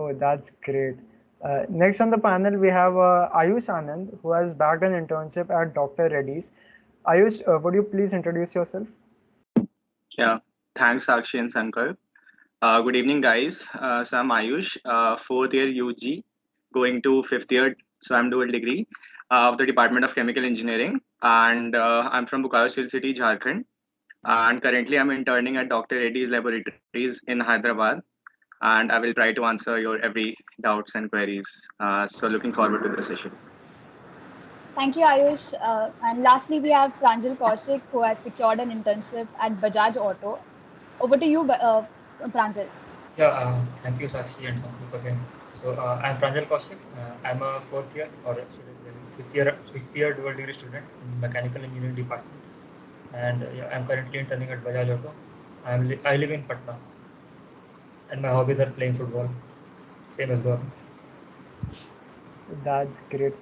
Oh, that's great. Next on the panel, we have Ayush Anand, who has bagged an internship at Dr. Reddy's. Ayush, would you please introduce yourself? Yeah, thanks, Sakshi and Sankar. Good evening, guys. So I'm Ayush, fourth year UG, going to fifth year. So I'm dual degree of the Department of Chemical Engineering, and I'm from Bokaro Steel City, Jharkhand. And currently, I'm interning at Dr. Reddy's Laboratories in Hyderabad, and I will try to answer your every doubts and queries. So looking forward to the session. Thank you, Ayush. And lastly, we have Pranjal Kaushik, who has secured an internship at Bajaj Auto. Over to you, Pranjal. Yeah, thank you, Sakshi and Sankup again. So I'm Pranjal Kaushik. I'm a fourth year, or should I say fifth year dual degree student in mechanical engineering department, and yeah, I'm currently interning at Bajaj Auto. I live in Patna, and my hobbies are playing football, same as Gaurav. That's great.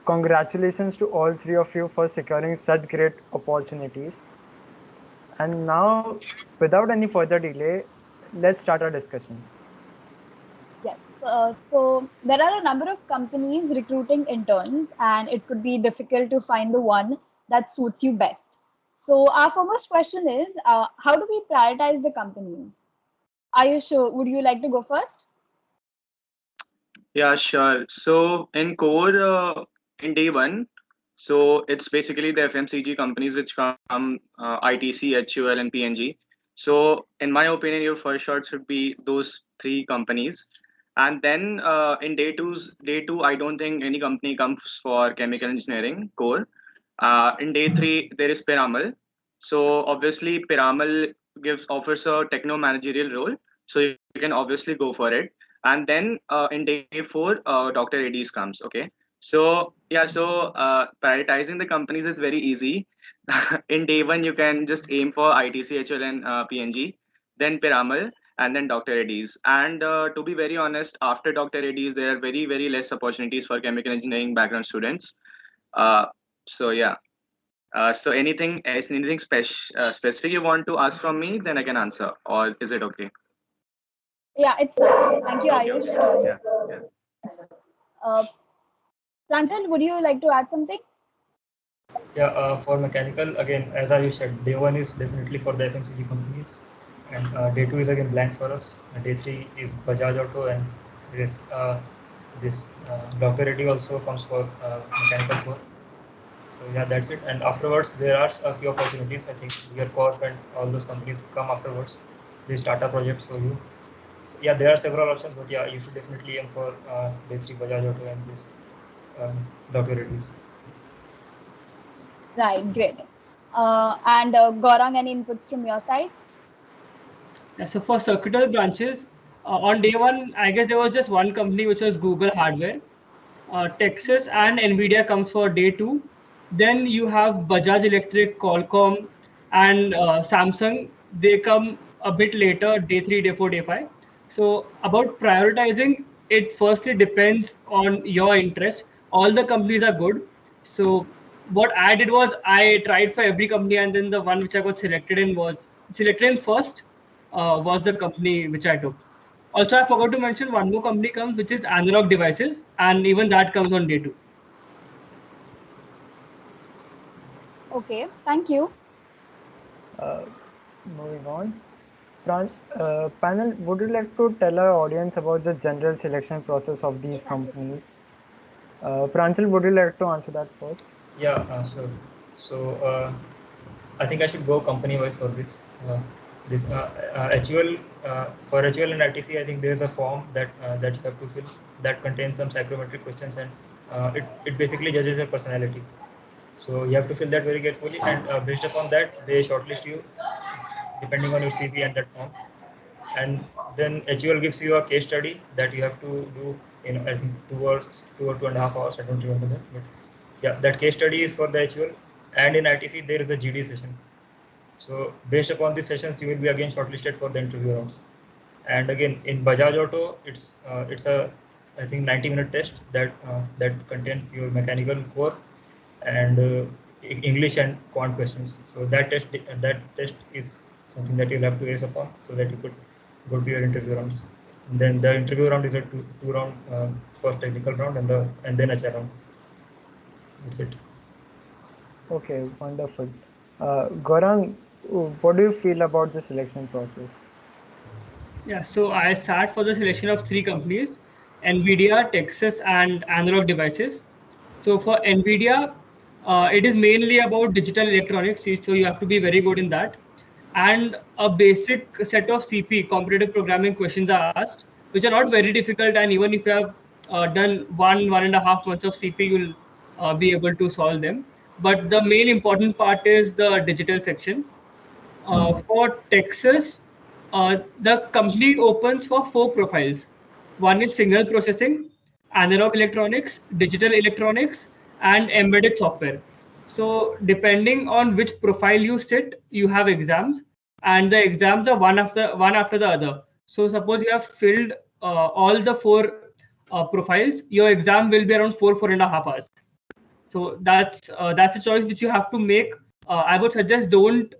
Congratulations to all three of you for securing such great opportunities. And now, without any further delay, let's start our discussion. Yes. So there are a number of companies recruiting interns, and it could be difficult to find the one that suits you best. So our first question is, how do we prioritize the companies? Ayush, would you like to go first? Yeah, sure. So in core, in day one, so it's basically the FMCG companies which come ITC, HUL, and PNG. So in my opinion, your first shot should be those three companies. And then day two, I don't think any company comes for chemical engineering core. In day three, there is Piramal. So obviously, Piramal gives offers a techno managerial role. So you can obviously go for it. And then in day four, Dr. Reddy's comes. Okay. So yeah, prioritizing the companies is very easy. In day one, you can just aim for ITC, HL, and PNG, then Piramal, and then Dr. Reddy's. And to be very honest, after Dr. Reddy's, there are very less opportunities for chemical engineering background students. Uh, so yeah. So anything else, anything specific you want to ask from me, then I can answer. Or is it okay? Yeah, it's fine. Thank you, Okay. Ayush. Yeah. Yeah. Uh, Pranjal, would you like to add something? Yeah, for mechanical, again, as I said, day one is definitely for the FMCG companies, and day two is again blank for us. Day three is Bajaj Auto, and this Dr. Reddy also comes for mechanical core. So yeah, that's it. And afterwards, there are a few opportunities. I think your Corp and all those companies come afterwards. They start a project for you. So yeah, there are several options, but yeah, you should definitely aim for day three Bajaj Auto and this Dr. Reddy's. Right, great. And Gaurang, any inputs from your side? Yeah, so for circuitous branches, on day one, I guess there was just one company which was Google Hardware. Texas and Nvidia comes for day two. Then you have Bajaj Electric, Qualcomm, and Samsung. They come a bit later, day three, day four, day five. So about prioritizing, it firstly depends on your interest. All the companies are good. So what I did was I tried for every company, and then the one which I got selected in first was the company which I took. Also, I forgot to mention one more company comes, which is Analog Devices, and even that comes on day two. Okay, thank you. Uh, Moving on. Panel, would you like to tell our audience about the general selection process of these companies? Pranchal, would you like to answer that first? Yeah, sure. So I think I should go company wise for this. HUL for HUL and ITC, I think there is a form that you have to fill that contains some psychometric questions, and it basically judges your personality. So you have to fill that very carefully, and based upon that, they shortlist you depending on your CV and that form. And then HUL gives you a case study that you have to do in, I think, 2 hours, 2 or 2.5 hours. I don't remember that, but yeah, that case study is for the HUL. And in ITC, there is a GD session. So based upon these sessions, you will be again shortlisted for the interview rounds. And again, in Bajaj Auto, it's a, I think, 90-minute test that contains your mechanical core and English and quant questions. So that test is something that you'll have to ace upon so that you could go to your interview rounds. Then the interview round is a two round, first technical round and then HR round. That's it. Okay, wonderful. Gaurang, what do you feel about the selection process? Yeah, so I sat for the selection of three companies: NVIDIA, Texas, and Analog Devices. So for NVIDIA, it is mainly about digital electronics, so you have to be very good in that. And a basic set of CP, competitive programming questions are asked, which are not very difficult. And even if you have done 1.5 months of CP, you'll be able to solve them. But the main important part is the digital section. For Texas, the company opens for four profiles. One is signal processing, analog electronics, digital electronics, and embedded software. So, depending on which profile you sit, you have exams, and the exams are one after the other. So, suppose you have filled all the four profiles, your exam will be around 4.5 hours. So that's a choice which you have to make. I would suggest don't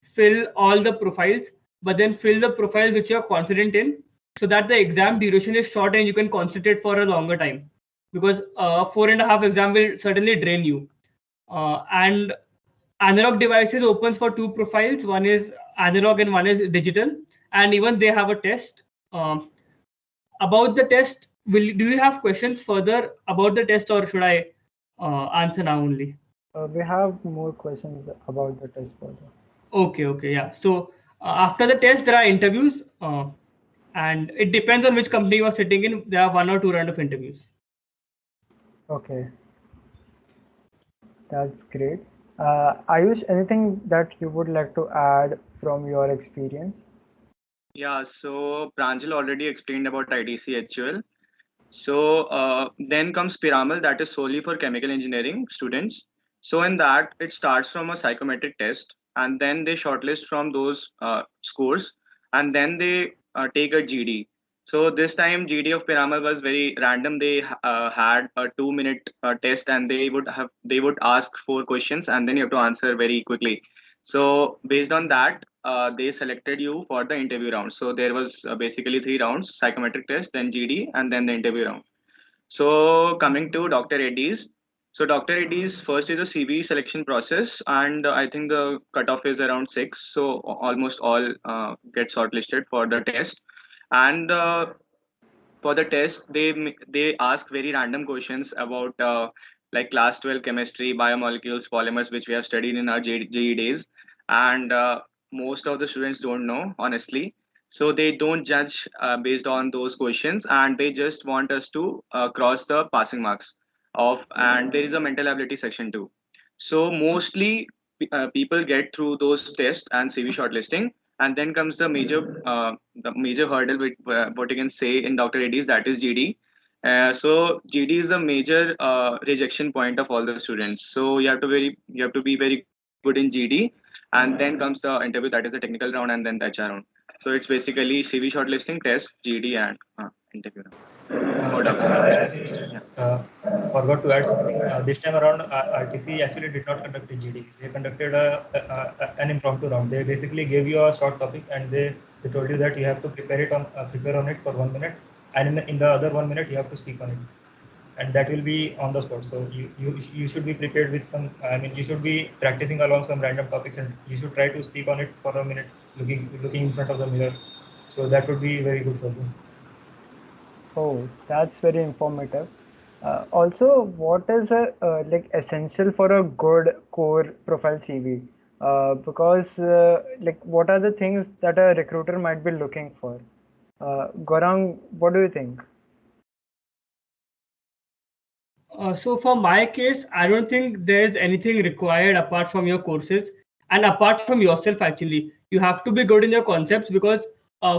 fill all the profiles, but then fill the profile which you're confident in, so that the exam duration is short and you can concentrate for a longer time, because 4.5 exam will certainly drain you. And Analog Devices opens for two profiles: one is analog and one is digital, and even they have a test. About the test, do you have questions further about the test, or should I answer now only? We have more questions about the test further. Okay, yeah. So after the test, there are interviews, and it depends on which company you are sitting in. There are one or two round of interviews. Okay, that's great. Ayush, anything that you would like to add from your experience? Yeah, so Pranjal already explained about ITC HUL. So then comes Piramal, that is solely for chemical engineering students. So in that, it starts from a psychometric test, and then they shortlist from those scores, and then they take a GD. So this time, GD of Piramal was very random. They had a 2 minute test, and they would ask four questions, and then you have to answer very quickly. So based on that, they selected you for the interview round. So there was basically three rounds: psychometric test, then GD, and then the interview round. So coming to Dr. Reddy's. So Dr. Reddy's first is a CV selection process, and I think the cutoff is around six. So almost all get shortlisted for the test, and for the test they ask very random questions about like class 12 chemistry, biomolecules, polymers, which we have studied in our JE days. And most of the students don't know, honestly. So they don't judge based on those questions, and they just want us to cross the passing marks of. And there is a mental ability section too. So mostly people get through those tests and CV shortlisting, and then comes the major hurdle with what you can say in Dr. Reddy's, that is GD. So GD is a major rejection point of all the students. So you have to be very good in GD, and then comes the interview, that is the technical round, and then the HR round. So it's basically CV shortlisting, test, GD, and interview round. More doubts? Actually, Yeah. forgot to add something. This time around, RTC actually did not conduct a GD. They conducted an impromptu round. They basically gave you a short topic, and they told you that you have to prepare on it for 1 minute, and in the other 1 minute you have to speak on it, and that will be on the spot. So you should be prepared with some. I mean, you should be practicing along some random topics, and you should try to speak on it for a minute, looking in front of the mirror. So that would be very good for you. Oh, that's very informative. Also, what is like essential for a good core profile CV? Because like, what are the things that a recruiter might be looking for? Gaurang, what do you think? So for my case, I don't think there's anything required apart from your courses and apart from yourself. Actually, you have to be good in your concepts, because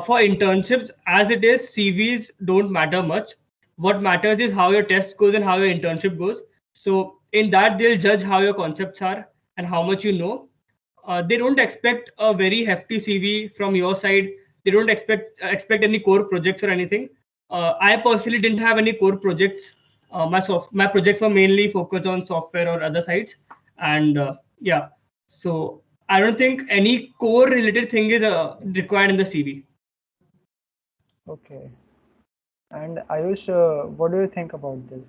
for internships, as it is, CVs don't matter much. What matters is how your test goes and how your internship goes. So in that, they'll judge how your concepts are and how much you know. They don't expect a very hefty CV from your side. They don't expect any core projects or anything. I personally didn't have any core projects. My projects were mainly focused on software or other sites, and yeah. So I don't think any core related thing is required in the CV. Okay. And Ayush, what do you think about this?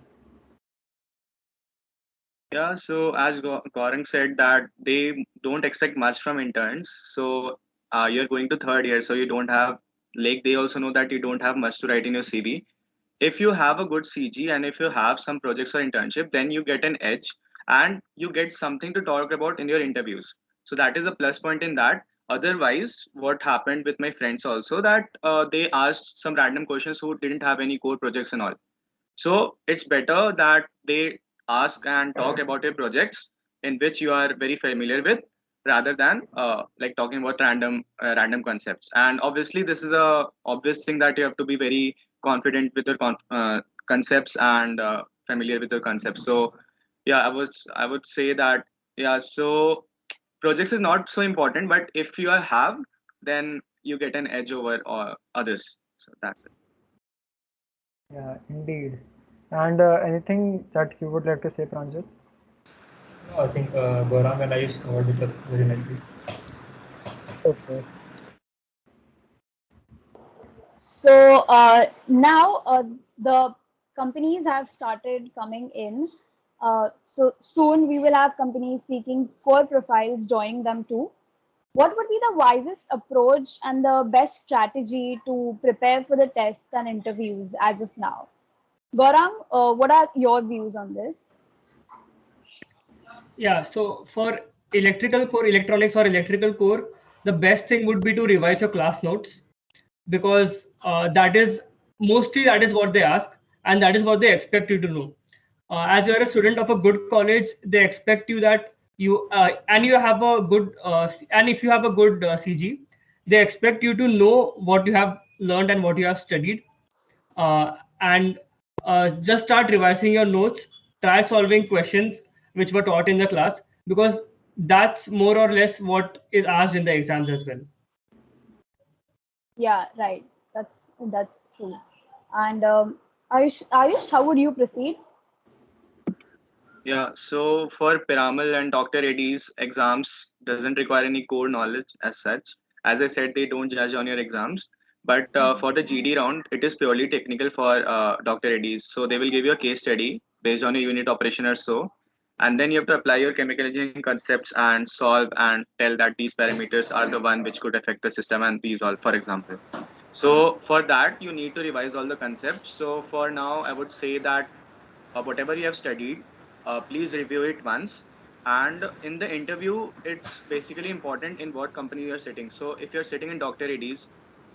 Yeah, so as Gaurang said that they don't expect much from interns. So you're going to third year, so you don't have, like, they also know that you don't have much to write in your CV. If you have a good CG and if you have some projects or internship, then you get an edge and you get something to talk about in your interviews. So that is a plus point in that. Otherwise, what happened with my friends also that they asked some random questions who didn't have any core projects and all. So it's better that they ask and talk about your projects in which you are very familiar with, rather than like talking about random concepts. And obviously, this is a obvious thing that you have to be very confident with your concepts and familiar with your concepts. So yeah, I would say that, yeah. So projects is not so important, but if you have, then you get an edge over others. So that's it. Yeah, indeed. And anything that you would like to say, Pranjal? No, I think Gaurang and Ayush covered it up very nicely. Okay. So now the companies have started coming in. So soon we will have companies seeking core profiles joining them too. What would be the wisest approach and the best strategy to prepare for the tests and interviews as of now? Gaurang, what are your views on this? Yeah, so for electrical core, electronics or electrical core, the best thing would be to revise your class notes, because that is what they ask, and that is what they expect you to know. As you are a student of a good college, they expect you that you and you have a good and if you have a good CG, they expect you to know what you have learned and what you have studied, and just start revising your notes. Try solving questions which were taught in the class, because that's more or less what is asked in the exams as well. Yeah, right. That's true. And Ayush, how would you proceed? Yeah, so for Piramal and Dr. Reddy's exams doesn't require any core knowledge as such. As I said, they don't judge on your exams. But for the GD round, it is purely technical for Dr. Reddy's. So they will give you a case study based on a unit operation or so. And then you have to apply your chemical engineering concepts and solve and tell that these parameters are the one which could affect the system and these all, for example. So for that, you need to revise all the concepts. So for now, I would say that whatever you have studied, please review it once. And in the interview, it's basically important in what company you're sitting. So if you're sitting in Dr. Reddy's,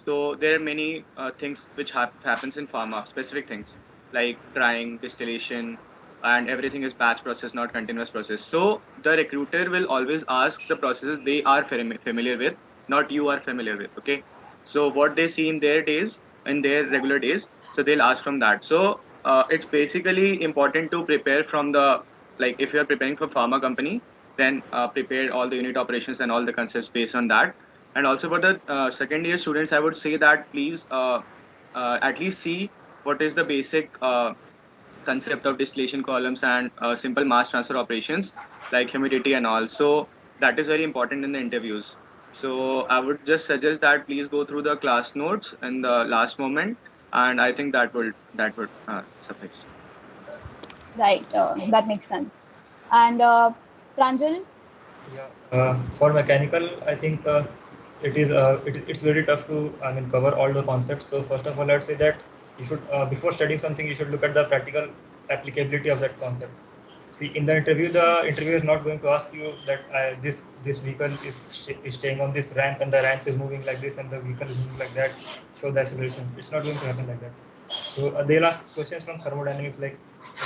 so there are many things which happens in pharma, specific things like drying, distillation, and everything is batch process, not continuous process. So the recruiter will always ask the processes they are familiar with, not you are familiar with. Okay. So what they see in their days, in their regular days, so they'll ask from that. So it's basically important to prepare from the, like, if you're preparing for pharma company, then prepare all the unit operations and all the concepts based on that. And also for the second year students, I would say that please at least see what is the basic concept of distillation columns and simple mass transfer operations like humidity and all. So that is very important in the interviews. So I would just suggest that please go through the class notes in the last moment, and I think that would suffice. Right, that makes sense. And Pranjal, Yeah. For mechanical, I think it's very tough to cover all the concepts. So first of all, I'd say that you should before studying something, you should look at the practical applicability of that concept. See, in the interviewer is not going to ask you that this vehicle is staying on this ramp and the ramp is moving like this and the vehicle is moving like that. Show the acceleration. It's not going to happen like that. So they'll ask questions from thermodynamics like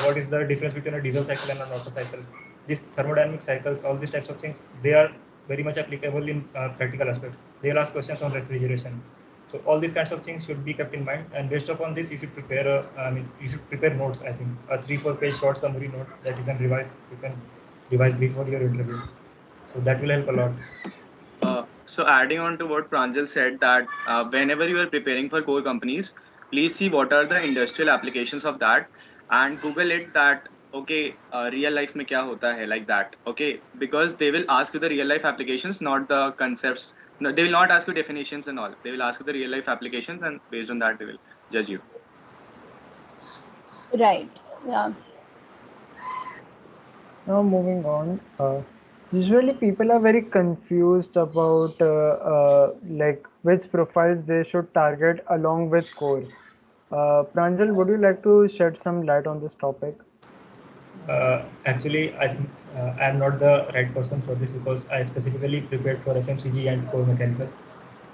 what is the difference between a diesel cycle and an Otto cycle. These thermodynamic cycles, all these types of things, they are very much applicable in practical aspects. They'll ask questions on refrigeration. So all these kinds of things should be kept in mind, and based upon this, you should prepare you should prepare notes. I think a 3-4 page short summary note that you can revise. You can revise before your interview. So that will help a lot. So adding on to what Pranjal said, that whenever you are preparing for core companies, please see what are the industrial applications of that, and Google it that, okay, real life mein kya hota hai, like that. Okay, because they will ask you the real life applications, not the concepts No, they will not ask you definitions and all. They will ask you the real life applications, and based on that, they will judge you. Right. Yeah. Now moving on. Usually people are very confused about like which profiles they should target along with core. Pranjal, would you like to shed some light on this topic? Actually, I think I am not the right person for this because I specifically prepared for FMCG and core mechanical.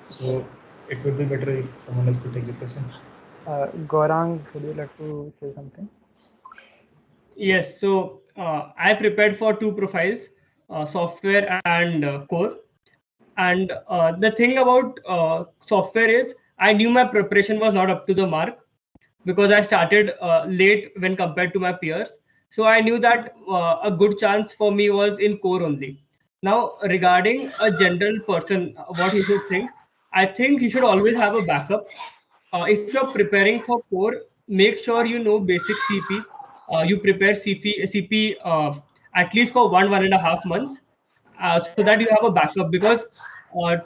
So it would be better if someone else could take this question. Gaurang, would you like to say something? Yes, so I prepared for two profiles, software and core. And the thing about software is, I knew my preparation was not up to the mark because I started late when compared to my peers. So I knew that a good chance for me was in core only. Now, regarding a general person, what he should think, I think he should always have a backup. If you're preparing for core, make sure you know basic CP. You prepare CP at least for 1.5 months, so that you have a backup, because uh,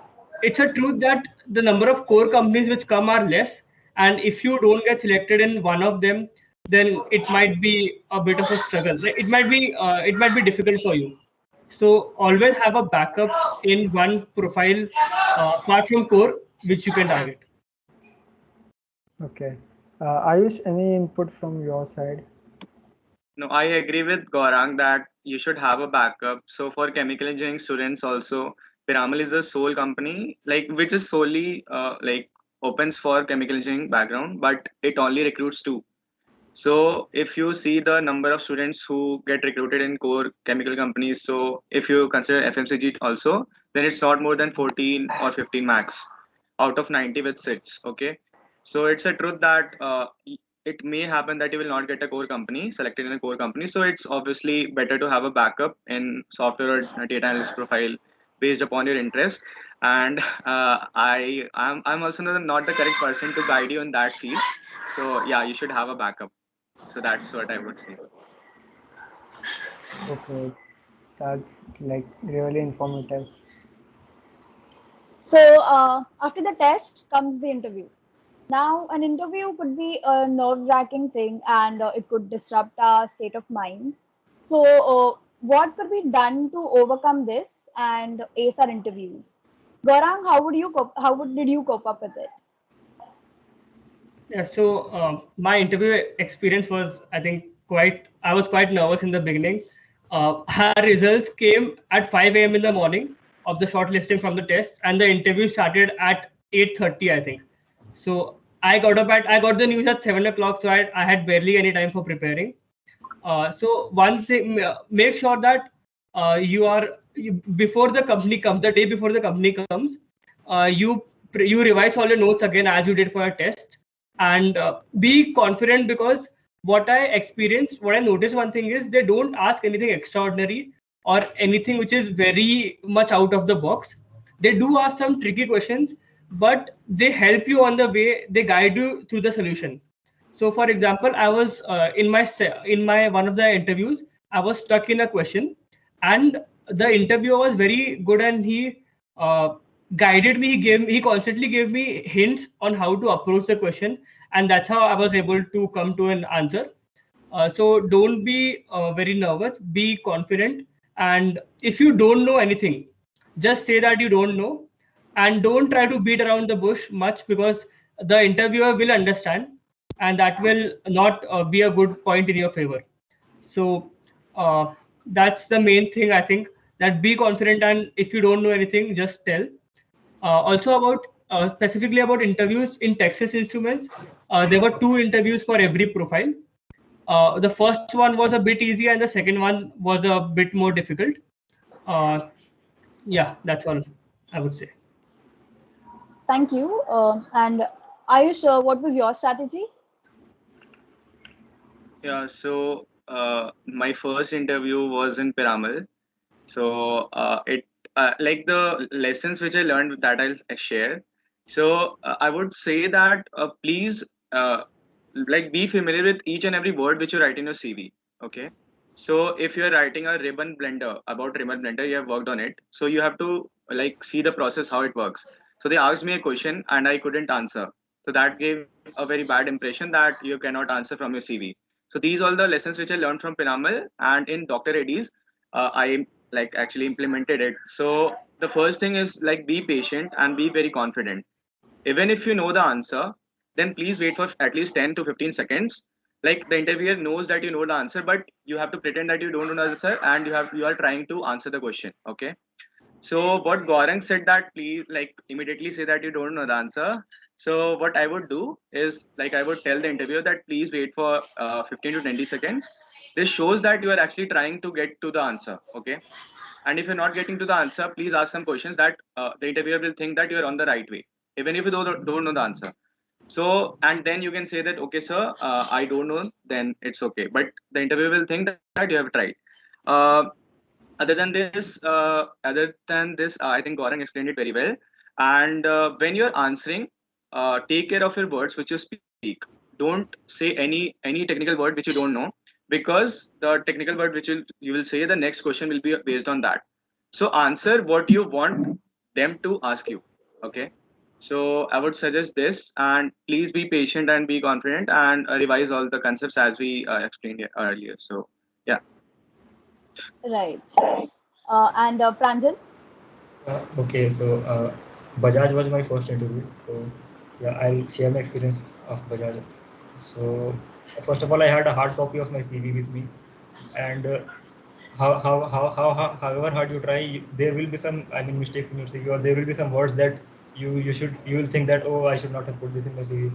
it's a truth that the number of core companies which come are less, and if you don't get selected in one of them, then it might be a bit of a struggle. Like, it might be difficult for you. So always have a backup in one profile, apart from core, which you can target. Okay. Ayush, any input from your side? No, I agree with Gaurang that you should have a backup. So for chemical engineering students also, Piramal is a sole company, like which is solely like opens for chemical engineering background, but it only recruits two. So if you see the number of students who get recruited in core chemical companies, so if you consider FMCG also, then it's not more than 14 or 15 max out of 90 which sits. Okay. So it's a truth that it may happen that you will not get a core company selected in a core company. So it's obviously better to have a backup in software or data analyst profile based upon your interest. And I'm also not the correct person to guide you in that field. So yeah, you should have a backup. So that's what I would say. Okay, that's like really informative. So after the test comes the interview. Now, an interview could be a nerve-wracking thing, and it could disrupt our state of mind. So, what could be done to overcome this and ace our interviews? Gaurang, did you cope up with it? Yeah, so my interview experience was, I think, I was quite nervous in the beginning. Our results came at 5 a.m. in the morning of the shortlisting from the test, and the interview started at 8:30, I think. So I got the news at 7 o'clock, so I had barely any time for preparing. So one thing, make sure that before the company comes, the day before the company comes, you revise all your notes again as you did for your test, and be confident, because what I noticed, one thing is, they don't ask anything extraordinary or anything which is very much out of the box. They do ask some tricky questions, but they help you on the way. They guide you through the solution. So, for example, I was in my one of the interviews, I was stuck in a question, and the interviewer was very good, and he uh, guided me. He constantly gave me hints on how to approach the question, and that's how I was able to come to an answer. So don't be very nervous. Be confident, and if you don't know anything, just say that you don't know, and don't try to beat around the bush much, because the interviewer will understand, and that will not be a good point in your favor. So that's the main thing, I think, that be confident, and if you don't know anything, just tell. Also, about specifically about interviews in Texas Instruments, there were two interviews for every profile. The first one was a bit easy, and the second one was a bit more difficult. Uh, yeah, that's all I would say. Thank you. And Ayush, what was your strategy? Yeah, so my first interview was in Piramal. So it like the lessons which I learned that I'll share. So I would say that please like be familiar with each and every word which you write in your CV. Okay. So if you're writing a ribbon blender, about ribbon blender, you have worked on it. So you have to like see the process how it works. So they asked me a question and I couldn't answer. So that gave a very bad impression that you cannot answer from your CV. So these are the lessons which I learned from Pinamal, and in Dr. Reddy's, I like actually implemented it. So the first thing is like be patient and be very confident. Even if you know the answer, then please wait for at least 10 to 15 seconds. Like the interviewer knows that you know the answer, but you have to pretend that you don't know the answer and you are trying to answer the question. Okay. So what Gaurang said that please like immediately say that you don't know the answer. So what I would do is like I would tell the interviewer that please wait for 15 to 20 seconds. This shows that you are actually trying to get to the answer. Okay. And if you're not getting to the answer, please ask some questions that the interviewer will think that you're on the right way, even if you don't know the answer. So, and then you can say that, okay, sir, I don't know, then it's okay. But the interviewer will think that you have tried. Uh, other than this, I think Gaurang explained it very well. And when you're answering, take care of your words which you speak. Don't say any technical word which you don't know, because the technical word which you will say, the next question will be based on that. So answer what you want them to ask you. Okay. So I would suggest this, and please be patient and be confident, and revise all the concepts as we explained earlier. So yeah. Right. And Pranjal? Okay, so Bajaj was my first interview. So yeah, I'll share my experience of Bajaj. So first of all, I had a hard copy of my CV with me, and however hard you try, there will be some, I mean, mistakes in your CV, or there will be some words that you will think that, oh, I should not have put this in my CV.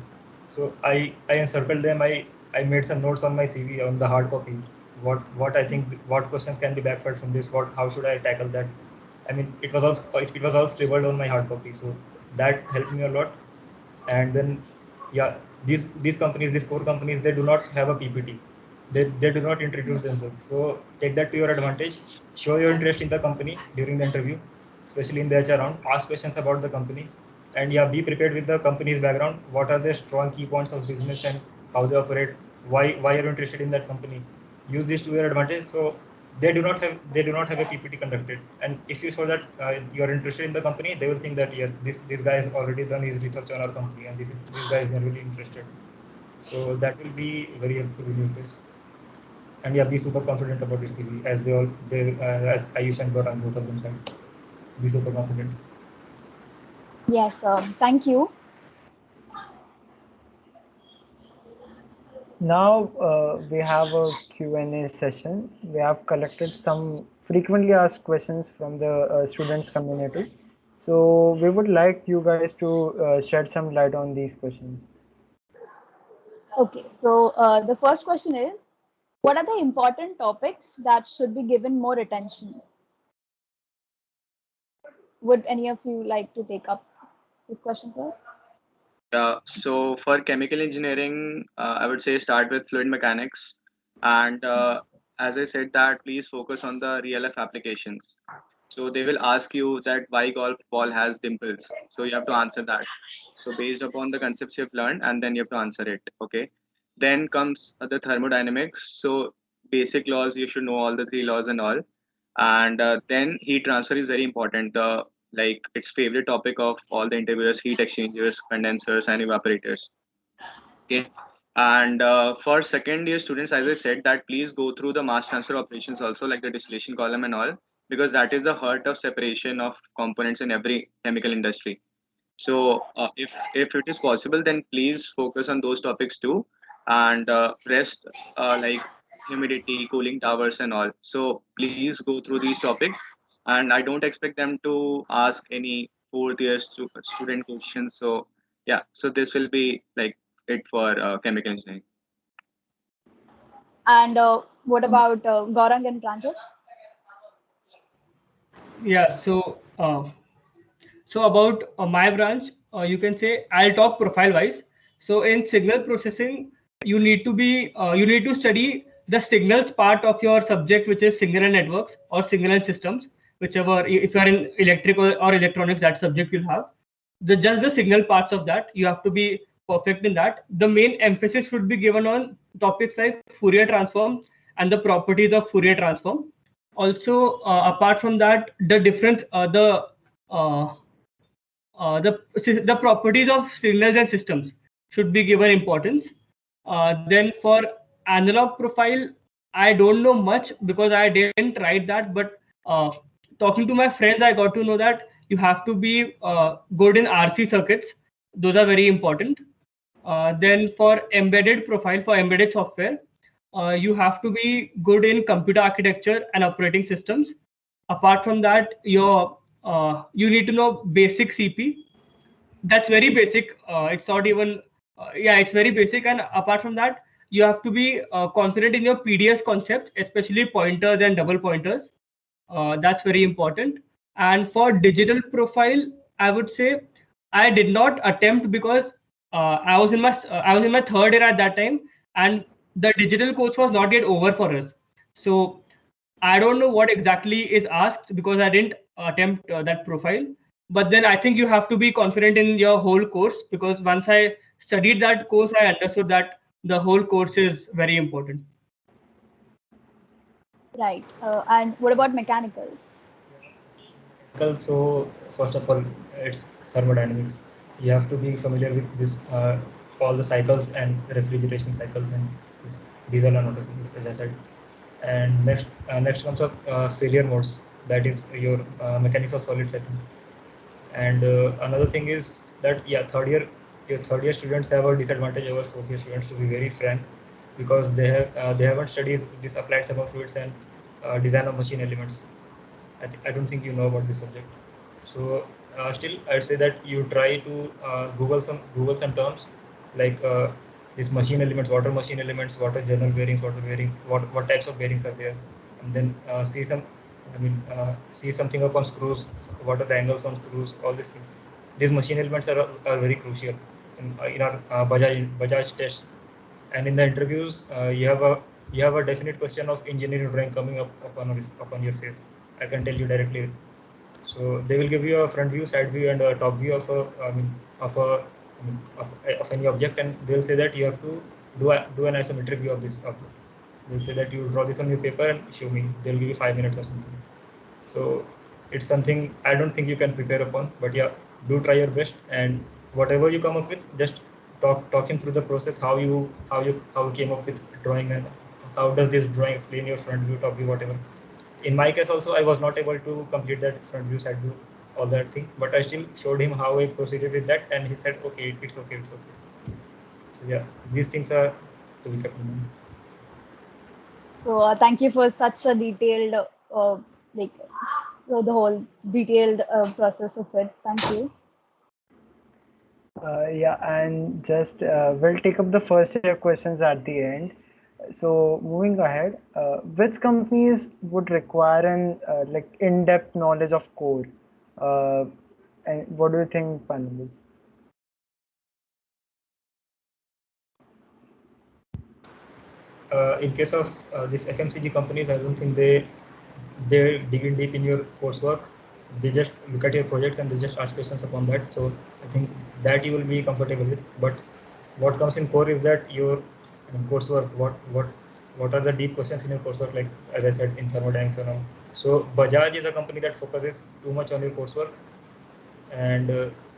So I encircled them. I made some notes on my CV on the hard copy. What I think, what questions can be backfired from this, what how should I tackle that. I mean, it was all scribbled on my hard copy, so that helped me a lot. And then, yeah, these companies, these core companies, they do not have a PPT. They do not introduce themselves. So take that to your advantage. Show your interest in the company during the interview, especially in the HR round. Ask questions about the company, and yeah, be prepared with the company's background. What are their strong key points of business and how they operate? Why are you interested in that company? Use this to your advantage. So they do not have a PPT conducted, and if you show that you are interested in the company, they will think that yes, this guy has already done his research on our company, and this guy is really interested. So that will be very helpful in your case. And yeah, be super confident about your CV, as as Ayush and Gaurang, both of them said. Be super confident. Yes, thank you. Now we have a Q&A session. We have collected some frequently asked questions from the students community. So we would like you guys to shed some light on these questions. Okay, so the first question is, what are the important topics that should be given more attention? Would any of you like to take up this question first? So for chemical engineering, I would say start with fluid mechanics, and as I said that please focus on the real life applications. So they will ask you that why golf ball has dimples. So you have to answer that. So based upon the concepts you've learned, and then you have to answer it. Okay. Then comes the thermodynamics. So basic laws, you should know all the three laws and all. And then heat transfer is very important. Like it's favorite topic of all the interviewers: heat exchangers, condensers, and evaporators. Okay. And for second year students, as I said, that please go through the mass transfer operations also, like the distillation column and all, because that is the heart of separation of components in every chemical industry. So if it is possible, then please focus on those topics too, and rest like humidity, cooling towers, and all. So please go through these topics, and I don't expect them to ask any fourth year student questions. So yeah, so this will be like it for chemical engineering. And what about Gaurang and Pranjal? Yeah. So about my branch, you can say I'll talk profile wise. So in signal processing, you need to study the signals part of your subject, which is signal and networks or signal and systems, whichever. If you are in electrical or electronics, that subject you'll have. Just the signal parts of that, you have to be perfect in that. The main emphasis should be given on topics like Fourier transform and the properties of Fourier transform. Also, apart from that, the difference, the uh, the properties of signals and systems should be given importance. Then for analog profile, I don't know much because I didn't write that. But talking to my friends, I got to know that you have to be good in RC circuits. Those are very important. Then for embedded profile, for embedded software, you have to be good in computer architecture and operating systems. Apart from that, you need to know basic CP. That's very basic. It's not even yeah, it's very basic. And apart from that, you have to be confident in your PDS concepts, especially pointers and double pointers. That's very important. And for digital profile, I would say I did not attempt because I was in my third year at that time, and the digital course was not yet over for us. So I don't know what exactly is asked because I didn't attempt that profile. But then I think you have to be confident in your whole course, because once I studied that course, I understood that the whole course is very important. Right. And what about mechanical? So first of all, it's thermodynamics. You have to be familiar with this all the cycles and refrigeration cycles and this diesel and auto cycles, as I said. And next comes up failure modes. That is your mechanics of solids, I think. And another thing is that your third year students have a disadvantage over fourth year students, to be very frank, because they haven't studied this applied thermal fluids and design of machine elements. I don't think you know about this subject. So still, I'd say that you try to Google some terms like these machine elements, water machine elements, water journal bearings, water bearings, what types of bearings are there, and then see something up on screws, what are the angles on screws, all these things. These machine elements are very crucial in our Bajaj tests, and in the interviews you have a definite question of engineering drawing coming upon your face. I can tell you directly. So they will give you a front view, side view, and a top view of of any object, and they'll say that you have to do an isometric view of this object. They'll say that you draw this on your paper and show me. They'll give you 5 minutes or something. So it's something I don't think you can prepare upon, but yeah, do try your best, and whatever you come up with, just talking through the process, how you came up with drawing, and how does this drawing explain your front view, top view, whatever. In my case also, I was not able to complete that front view, side view, all that thing, but I still showed him how I proceeded with that, and he said, okay, it's okay, it's okay. So yeah, these things are to be kept in mind. So thank you for such a detailed, like the whole detailed process of it. Thank you. Yeah, and just we'll take up the first year questions at the end. So moving ahead, which companies would require an like in-depth knowledge of core? Uh, and what do you think, panelists? In case of these FMCG companies, I don't think they dig in deep in your coursework. They just look at your projects and they just ask questions upon that. So I think that you will be comfortable with. But what comes in core is that your coursework. What are the deep questions in your coursework? Like as I said, in thermodynamics and all. So Bajaj is a company that focuses too much on your coursework, and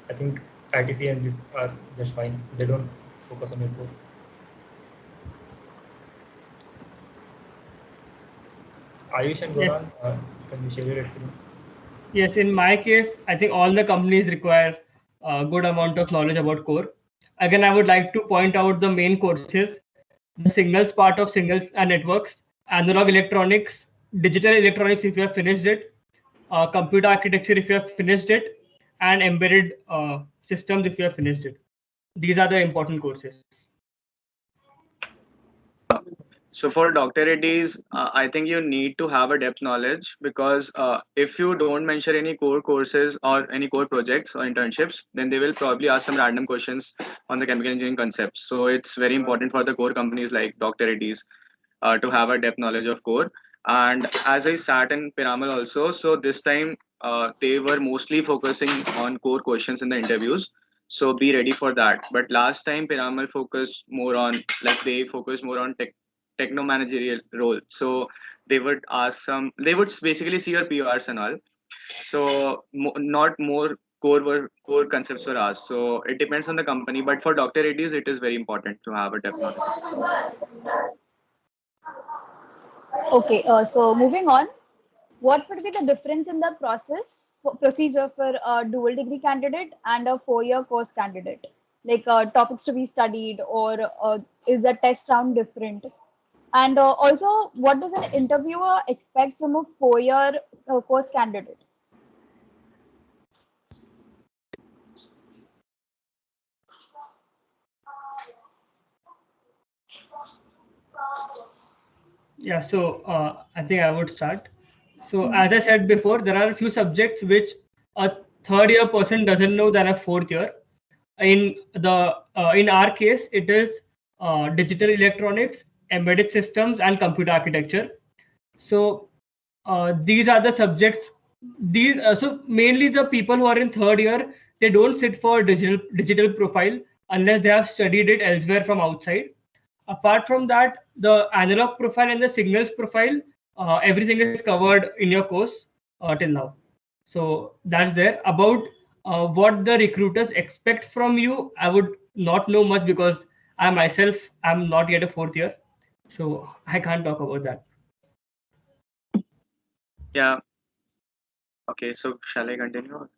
I think ITC and this are just fine. They don't focus on your core. Ayush and Yes. Goran, can you share your experience? Yes, in my case, I think all the companies require a good amount of knowledge about core. Again, I would like to point out the main courses: the signals part of signals and networks, analog electronics, digital electronics if you have finished it, computer architecture if you have finished it, and embedded systems if you have finished it. These are the important courses. So for Dr. Reddy's, I think you need to have a depth knowledge, because if you don't mention any core courses or any core projects or internships, then they will probably ask some random questions on the chemical engineering concepts. So it's very important for the core companies like Dr. Reddy's to have a depth knowledge of core. And as I sat in Piramal also, so this time they were mostly focusing on core questions in the interviews. So be ready for that. But last time Piramal focused more on, like, they focused more on techno managerial role. So they would basically see your PRs and all. So not more core concepts were asked. So it depends on the company, but for Dr. Reddy's, it is very important to have a depth knowledge. Okay, so moving on, what would be the difference in the procedure for a dual degree candidate and a 4-year course candidate? Like topics to be studied, or is the test round different? And also, what does an interviewer expect from a 4-year course candidate? Yeah, so I think I would start. So as I said before, there are a few subjects which a third year person doesn't know than a fourth year. In our case, it is digital electronics, embedded systems, and computer architecture. So these are the subjects. These so mainly the people who are in third year, they don't sit for digital profile unless they have studied it elsewhere from outside. Apart from that, the analog profile and the signals profile, everything is covered in your course till now. So that's there. About what the recruiters expect from you, I would not know much because I myself am not yet a fourth year, so I can't talk about that. Yeah. Okay. So shall I continue?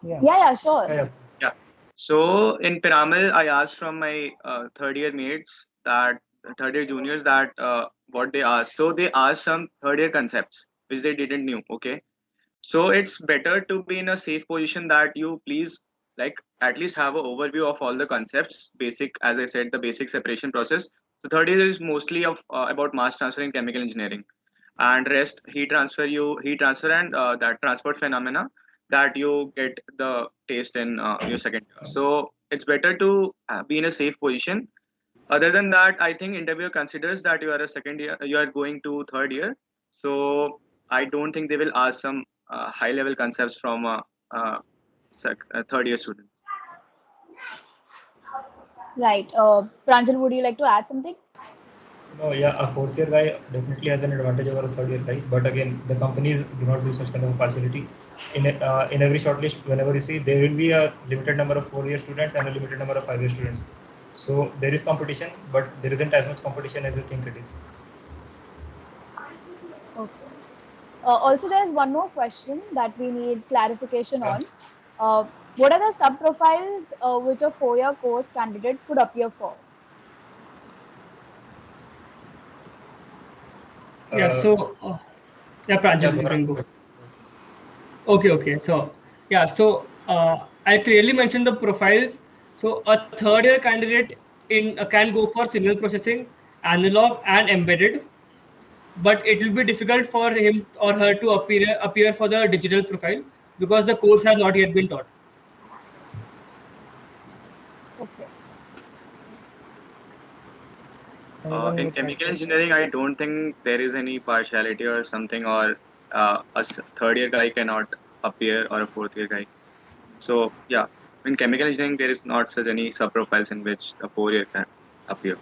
Yeah, sure. Yeah. So in Piramal, I asked from my third year mates that third year juniors that what they asked. So they asked some third year concepts which they didn't knew. Okay. So it's better to be in a safe position that you please like at least have an overview of all the concepts. Basic, as I said, the basic separation process. So third year is mostly of about mass transfer in chemical engineering, and rest heat transfer and that transport phenomena that you get the taste in your second year. So it's better to be in a safe position. Other than that, I think interviewer considers that you are a second year, you are going to third year. So I don't think they will ask some high level concepts from a third year student. Right. Pranjal, would you like to add something? No, yeah, a fourth year guy definitely has an advantage over a third year guy. But again, the companies do not do such kind of partiality. In every shortlist, whenever you see, there will be a limited number of 4-year students and a limited number of 5-year students. So there is competition, but there isn't as much competition as you think it is. Okay. Also, there's one more question that we need clarification on. What are the sub-profiles which a 4-year course candidate could appear for? Yeah. So yeah, Pranjal, you can go. Okay. So yeah, so I clearly mentioned the profiles. So a third year candidate can go for signal processing, analog, and embedded, but it will be difficult for him or her to appear for the digital profile because the course has not yet been taught. Okay. In chemical engineering, I don't think there is any partiality or something, or third year guy cannot appear or a fourth year guy. So yeah, in chemical engineering, there is not such any sub profiles in which a 4-year can appear.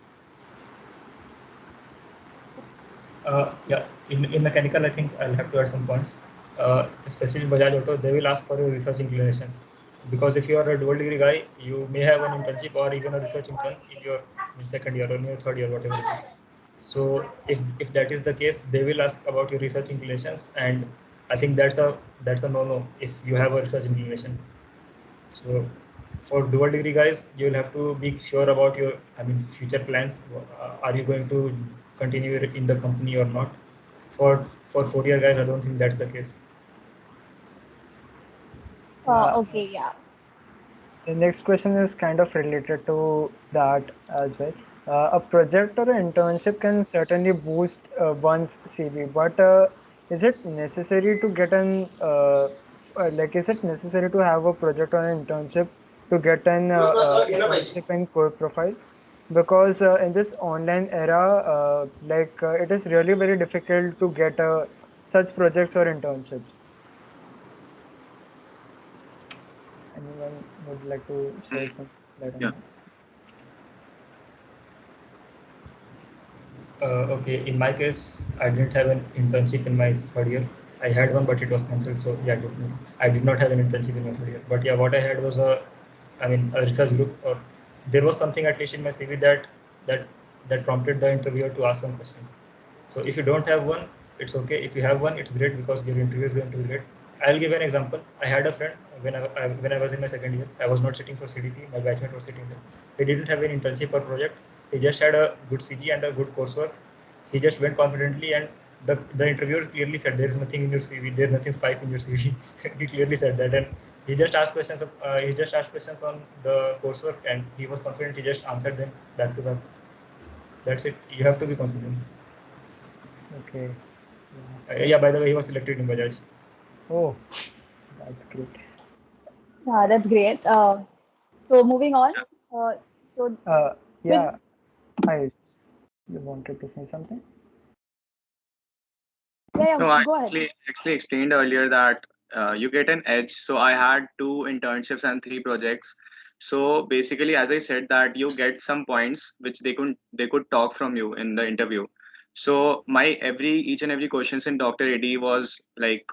Yeah, in mechanical, I think I'll have to add some points. Especially in Bajaj Auto, they will ask for your research inclinations. Because if you are a dual degree guy, you may have an internship or even a research intern in your second year or in your third year, whatever it is. So if that is the case, they will ask about your research inclinations, and I think that's a no-no if you have a research inclination. So for dual degree guys, you will have to be sure about your, future plans. Are you going to continue in the company or not? For 4-year guys, I don't think that's the case. Okay, yeah. The next question is kind of related to that as well. A project or an internship can certainly boost one's CV, but is it necessary to get is it necessary to have a project or an internship to get an internship in core profile? Because in this online era, it is really very difficult to get such projects or internships. Anyone would like to share some light on Yeah. that? Okay, in my case, I didn't have an internship in my third year. I had one, but it was cancelled. So yeah, I did not have an internship in my third year. But yeah, what I had was a research group, or there was something at least in my CV that prompted the interviewer to ask some questions. So if you don't have one, it's okay. If you have one, it's great because your interview is going to be great. I'll give an example. I had a friend when I was in my second year. I was not sitting for CDC. My batchmate was sitting there. He didn't have an internship or project. He just had a good CG and a good coursework. He just went confidently, and the interviewer clearly said, "There is nothing in your CV. There's nothing spice in your CV." He clearly said that, and he just asked questions. He just asked questions on the coursework, and he was confident. He just answered them back to back. That's it. You have to be confident. Okay. Yeah. By the way, he was selected in Bajaj. Oh, that's great. That's great. So moving on. So Yeah. Hi. You wanted to say something? yeah, No, I go ahead. actually explained earlier that you get an edge. So I had 2 internships and 3 projects. So basically, as I said, that you get some points which they could talk from you in the interview. So my each and every questions in Dr. AD was like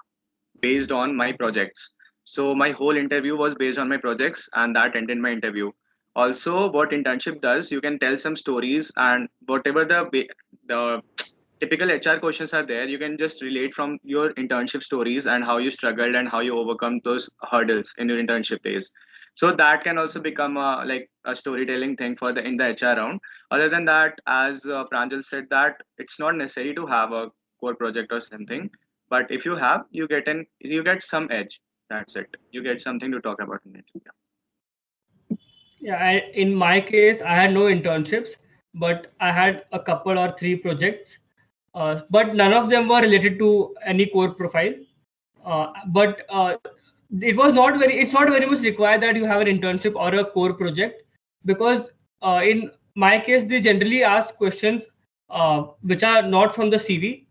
based on my projects. So my whole interview was based on my projects, and that ended my interview. Also, what internship does, you can tell some stories, and whatever the typical HR questions are there, you can just relate from your internship stories and how you struggled and how you overcome those hurdles in your internship days. So that can also become like a storytelling thing for the in the HR round. Other than that, as Pranjal said, that it's not necessary to have a core project or something, but if you have, you get some edge. That's it. You get something to talk about in it. Yeah. Yeah, in my case, I had no internships, but I had a couple or 3 projects, but none of them were related to any core profile. But it was not very. It's not very much required that you have an internship or a core project, because in my case, they generally ask questions which are not from the CV.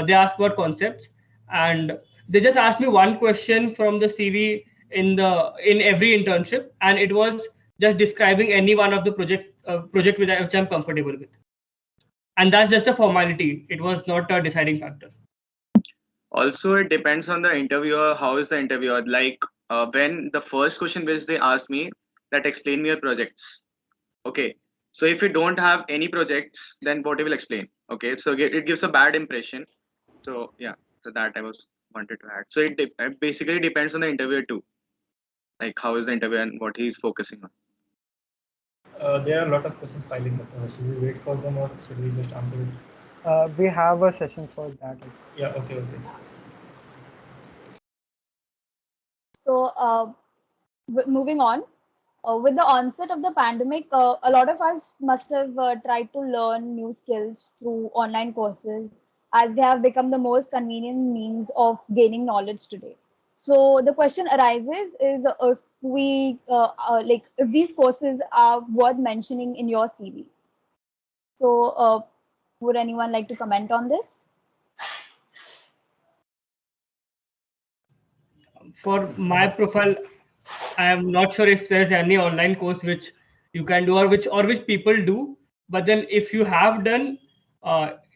They ask about concepts, and they just asked me one question from the CV in every internship, and it was just describing any one of the project which I'm comfortable with, and that's just a formality. It was not a deciding factor. Also, it depends on the interviewer. How is the interviewer? Like when the first question which they asked me, that explain me your projects. Okay. So if you don't have any projects, then what you will explain? Okay. So it gives a bad impression. So yeah. So that I was wanted to add. So it basically depends on the interviewer too. Like how is the interviewer and what he's focusing on. There are a lot of questions piling up. Should we wait for them or should we just answer it? We have a session for that. Yeah, okay. So moving on. With the onset of the pandemic, a lot of us must have tried to learn new skills through online courses, as they have become the most convenient means of gaining knowledge today. So the question arises is if we like if these courses are worth mentioning in your CV. So would anyone like to comment on this? For my profile, I am not sure if there's any online course which you can do, or which people do. But then if you have done,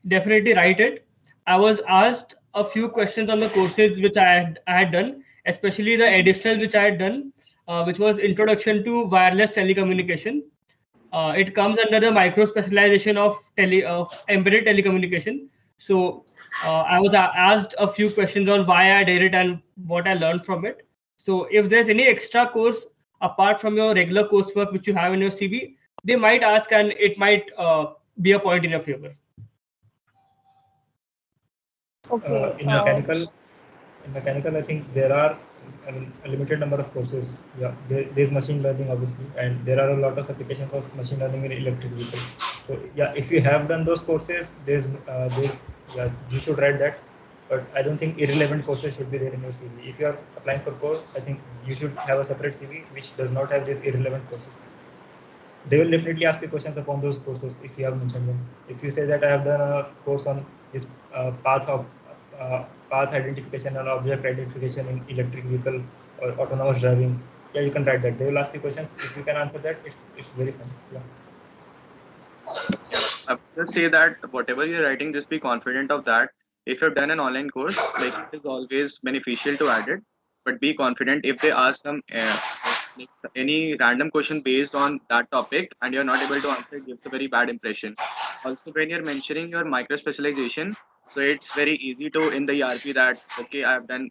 definitely write it. I was asked a few questions on the courses which I had done, especially the additional which I had done, which was introduction to wireless telecommunication. It comes under the micro specialization of embedded telecommunication. So I was asked a few questions on why I did it and what I learned from it. So if there's any extra course apart from your regular coursework which you have in your CV, they might ask, and it might be a point in your favor. Okay. In mechanical, I think there are a limited number of courses. Yeah, there's machine learning obviously, and there are a lot of applications of machine learning in electric vehicles. So yeah, if you have done those courses, there's yeah, you should write that. But I don't think irrelevant courses should be there in your CV. If you are applying for course, I think you should have a separate CV which does not have these irrelevant courses. They will definitely ask you questions upon those courses if you have mentioned them. If you say that I have done a course on this path identification and object identification in electric vehicle or autonomous driving, yeah, you can write that. They will ask you questions. If you can answer that, it's very fun. Yeah. I would just say that whatever you're writing, just be confident of that. if you've done an online course, like it is always beneficial to add it, but be confident if they ask some like any random question based on that topic and you're not able to answer, it gives a very bad impression. Also, when you're mentioning your micro specialization, so it's very easy to in the ERP that okay, I've done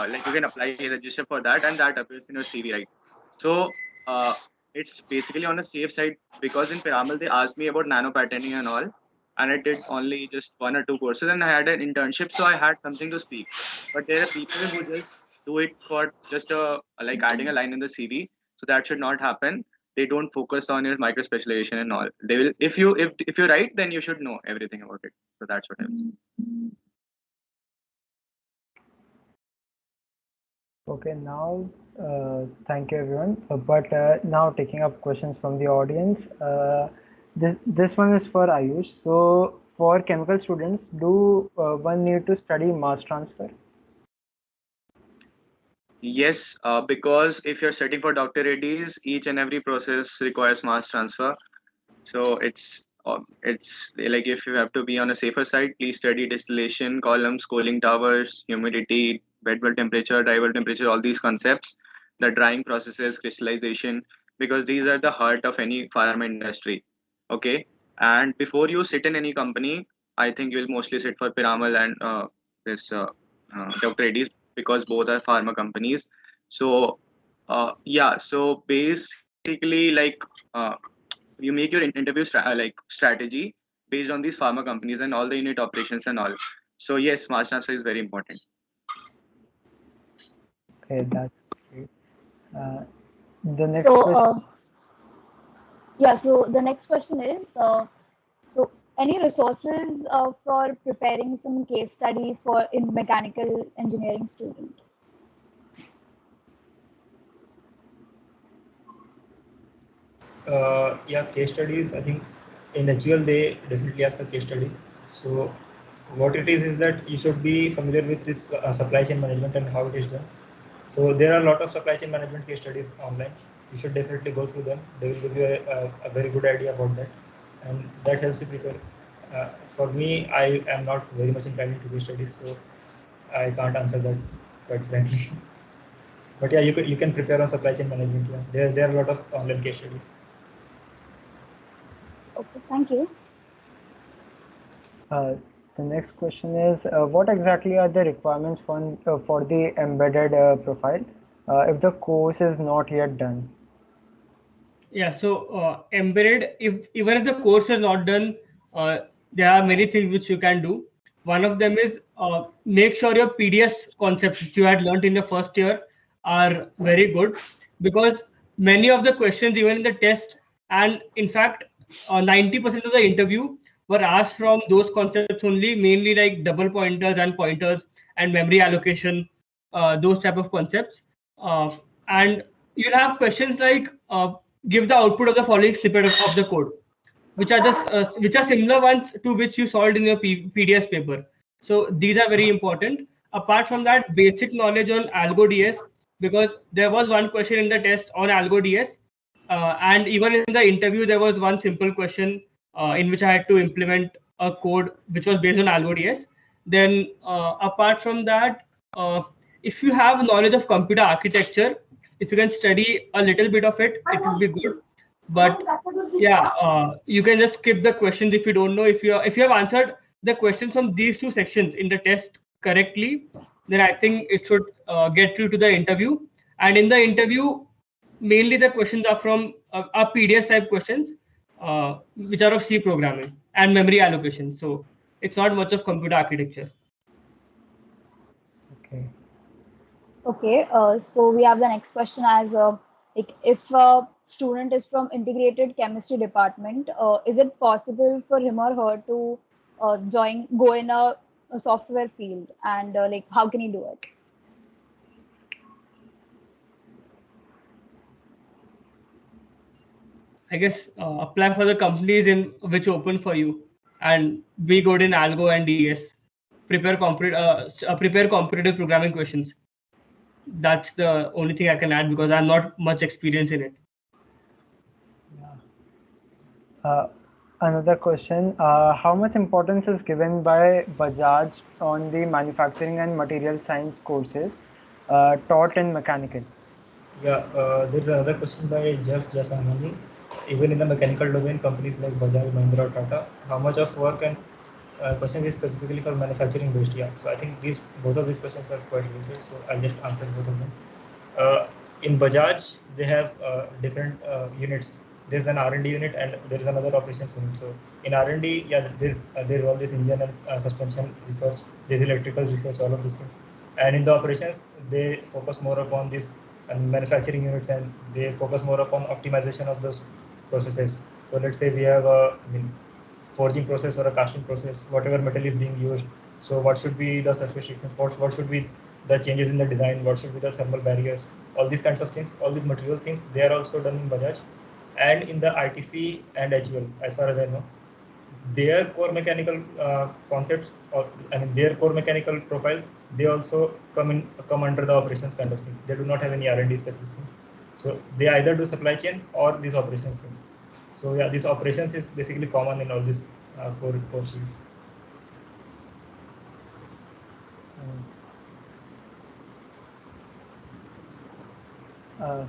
like you can apply register for that and that appears in your CV, right? So it's basically on a safe side because in Piramal they asked me about nano patterning and all, and I did only just 1 or 2 courses and I had an internship, so I had something to speak. But there are people who just do it for just like adding a line in the CV, so that should not happen. They don't focus on your micro specialization and all. They will if you're right, then you should know everything about it. So that's what I was. Okay, now thank you everyone. But now taking up questions from the audience. This one is for Ayush. So for chemical students, do one need to study mass transfer? Yes, because if you're studying for doctorates, each and every process requires mass transfer. So it's like if you have to be on a safer side, please study distillation, columns, cooling towers, humidity, wet bulb temperature, dry bulb temperature, all these concepts, the drying processes, crystallization, because these are the heart of any pharma industry. Okay, and before you sit in any company, I think you'll mostly sit for Piramal and this Dr. Reddy's because both are pharma companies. So yeah, so basically like. You make your interview like strategy based on these pharma companies and all the unit operations and all. So yes, mass transfer is very important. Okay, that's great. The next So, question. yeah, so the next question is, so any resources for preparing some case study for in mechanical engineering student? Yeah, case studies. I think in HUL they definitely ask a case study. So what it is that you should be familiar with this supply chain management and how it is done. So there are a lot of supply chain management case studies online. You should definitely go through them. They will give you a very good idea about that, and that helps you prepare. For me, I am not very much inclined into case studies, so I can't answer that quite frankly. But yeah, you can prepare on supply chain management. Yeah, there are a lot of online case studies. Okay, thank you. The next question is, what exactly are the requirements for the embedded profile if the course is not yet done? Yeah, so embedded, if even if the course is not done, there are many things which you can do. One of them is make sure your PDS concepts which you had learned in the first year are very good, because many of the questions, even in the test, and in fact, 90% of the interview were asked from those concepts only, mainly like double pointers and pointers and memory allocation, those type of concepts. And you'll have questions like give the output of the following snippet of the code, which are similar ones to which you solved in your PDS paper. So these are very important. Apart from that, basic knowledge on AlgoDS, because there was one question in the test on AlgoDS, and even in the interview there was one simple question in which I had to implement a code which was based on AlgoDS. Then apart from that, if you have knowledge of computer architecture, if you can study a little bit of it, it would be good. But yeah, you can just skip the questions if you don't know. If you have answered the questions from these two sections in the test correctly, then I think it should get you to the interview. And in the interview, mainly the questions are from are PDS type questions, which are of C programming and memory allocation. So it's not much of computer architecture. Okay. Okay, so we have the next question as like if a student is from integrated chemistry department, is it possible for him or her to go in a software field, and like how can he do it? I guess apply for the companies in which open for you, and be good in Algo and DS. Prepare competitive programming questions. That's the only thing I can add because I'm not much experience in it. Uh, Another question, how much importance is given by Bajaj on the manufacturing and material science courses taught in mechanical? Yeah, there's another question by Just Amani. Even in the mechanical domain, companies like Bajaj, Mahindra, or Tata, how much of work and question is specifically for manufacturing based? Yeah, so I think both of these questions are quite related. So I'll just answer both of them. In Bajaj, they have different units. There's an R&D unit and there is another operations unit. So in R&D, yeah, there's all this engine and suspension research, there's electrical research, all of these things. And in the operations, they focus more upon this manufacturing units and they focus more upon optimization of those processes. So let's say we have forging process or a casting process, whatever metal is being used. So what should be the surface treatment? What should be the changes in the design? What should be the thermal barriers? All these kinds of things, all these material things, they are also done in Bajaj. And in the ITC and HUL, as far as I know, their core mechanical concepts, or I mean their core mechanical profiles, they also come under the operations kind of things. They do not have any R&D specific things. So they either do supply chain or these operations things. So yeah, this operations is basically common in all these core fields.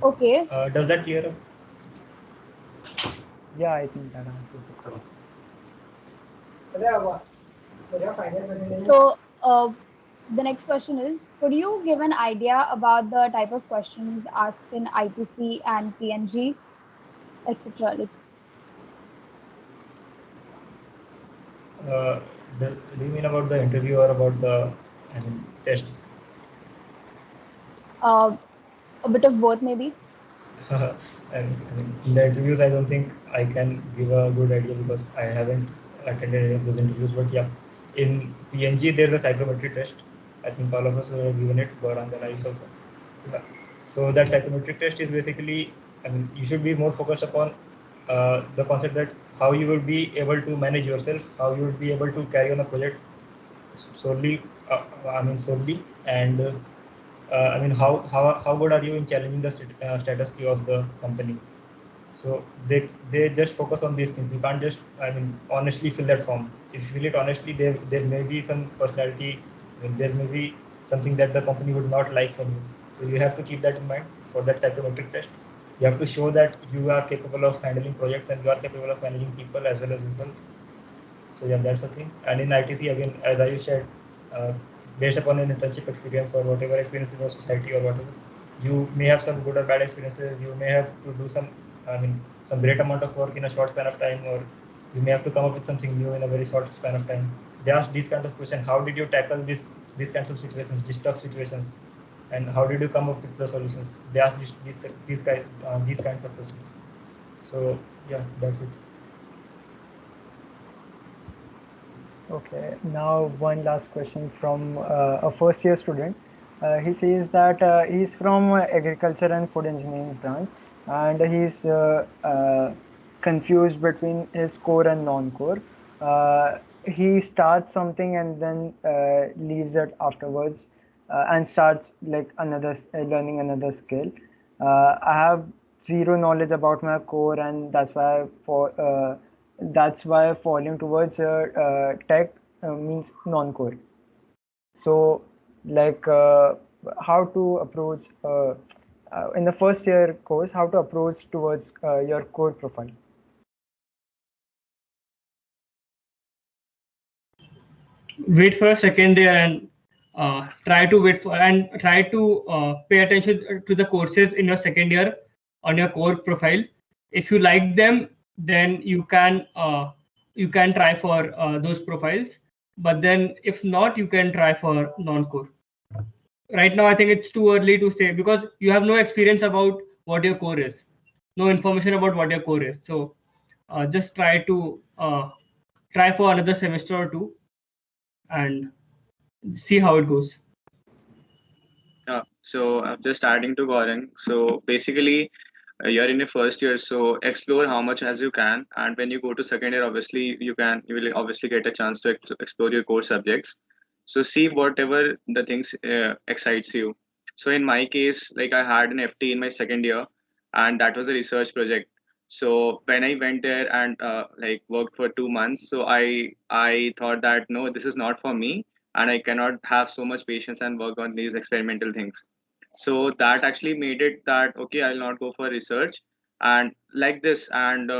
Okay. Does that clear up? Yeah, I think that answers the question. So, the next question is, could you give an idea about the type of questions asked in ITC and PNG, etc.? Do you mean about the interview or about the tests? A bit of both, maybe. In the interviews, I don't think I can give a good idea because I haven't attended any of those interviews. But yeah, in PNG, there's a psychometric test. I think all of us were given it, Gaurang and I also. Yeah. So that psychometric test is basically, you should be more focused upon the concept that how you will be able to manage yourself, how you will be able to carry on a project solely, solely, and how good are you in challenging the status quo of the company? So they just focus on these things. You can't just honestly fill that form. If you fill it honestly, there may be some personality, there may be something that the company would not like from you. So you have to keep that in mind for that psychometric test. You have to show that you are capable of handling projects and you are capable of managing people as well as yourself. So yeah, that's the thing. And in ITC again, as I shared, uh, based upon an internship experience or whatever experience in your society or whatever, you may have some good or bad experiences. You may have to do some great amount of work in a short span of time, or you may have to come up with something new in a very short span of time. They ask these kind of questions: how did you tackle these kinds of situations, these tough situations, and how did you come up with the solutions? They ask these kinds of questions. So yeah, that's it. Okay, now one last question from a first year student. He says that he's from agriculture and food engineering branch and he's confused between his core and non-core. He starts something and then leaves it afterwards and starts like learning another skill. I have zero knowledge about my core and that's why falling towards tech means non-core. So, like, how to approach in the first year course, how to approach towards your core profile. Wait for a second there and try to pay attention to the courses in your second year on your core profile. If you like them, then you can try for those profiles. But then if not, you can try for non-core. Right now, I think it's too early to say because you have no experience about what your core is, no information about what your core is. So just try for another semester or two and see how it goes. So I'm just adding to Gaurang. So basically, you're in your first year, so explore how much as you can. And when you go to second year, obviously you will obviously get a chance to explore your core subjects. So see whatever the things excites you. So in my case, like I had an FT in my second year, and that was a research project. So when I went there and like worked for 2 months, so I thought that no, this is not for me, and I cannot have so much patience and work on these experimental things. So that actually made it that okay, I'll not go for research and like this. And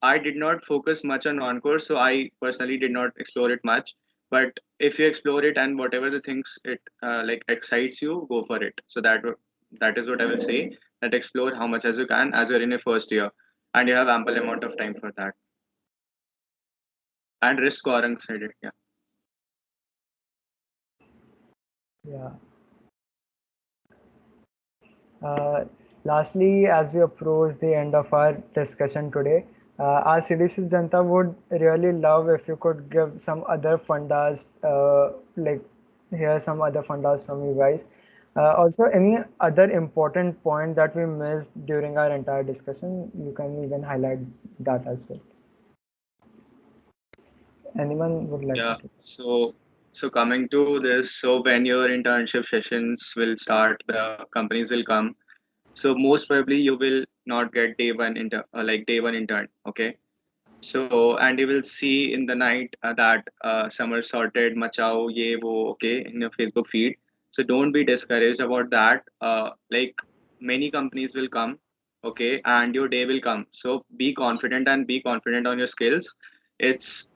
I did not focus much on non-core, so I personally did not explore it much. But if you explore it and whatever the things it like excites you, go for it. So that is what I will say. That explore how much as you can as you're in your first year, and you have ample amount of time for that. And risk Gaurang said it. Yeah. Yeah. Lastly, as we approach the end of our discussion today, our CDC Janta would really love if you could give some other fundas, like hear some other fundas from you guys. Also, any other important point that we missed during our entire discussion, you can even highlight that as well. Anyone would like to Yeah. take it? So coming to this, so when your internship sessions will start, the companies will come. So most probably you will not get day one intern, like day one intern. Okay. So and you will see in the night that summer sorted, machao, ye wo, okay, in your Facebook feed. So don't be discouraged about that. Like many companies will come, okay, and your day will come. So be confident and be confident on your skills. It's